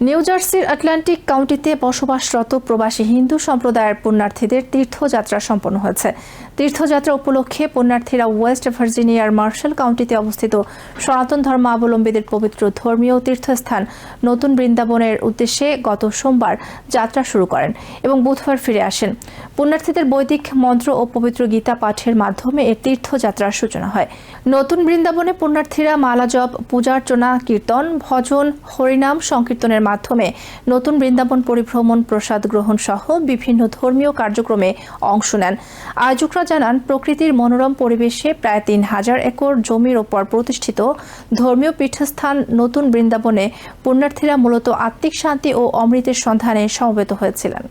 New জার্সির Atlantic কাউন্টিতে বসবাসরত প্রবাসী হিন্দু সম্প্রদায়ের পুণ্যার্থীদের তীর্থযাত্রা সম্পন্ন হয়েছে। তীর্থযাত্রা উপলক্ষে পুণ্যার্থীরা ওয়েস্ট ভার্জিনিয়ার মার্শাল কাউন্টিতে অবস্থিত সনাতন ধর্মাবলম্বীদের পবিত্র ধর্মীয় তীর্থস্থান নতুন বৃন্দাবনের উদ্দেশ্যে গত সোমবার যাত্রা শুরু করেন এবং বুধবার ফিরে আসেন। পুণ্যার্থীদের বৈদিক মন্ত্র ও পবিত্র গীতা পাঠের মাধ্যমে এর তীর্থযাত্রার সূচনা হয়। নতুন বৃন্দাবনে পুণ্যার্থীরা মালা জপ, পূজার্চনা, কীর্তন, ভজন, হরিনাম সংকীর্তনের মাধ্যমে নতুন বৃন্দাবন পরিভ্রমণ, প্রসাদ গ্রহণ সহ বিভিন্ন ধর্মীয় কার্যক্রমে অংশ নেন। আয়োজকরা জানান, প্রকৃতির মনোরম পরিবেশে প্রায় ৩,০০০ একর জমির ওপর প্রতিষ্ঠিত ধর্মীয় পীঠস্থান নতুন বৃন্দাবনে পুণ্যার্থীরা মূলত আত্মিক শান্তি ও অমৃতের সন্ধানে সমবেত হয়েছিলেন।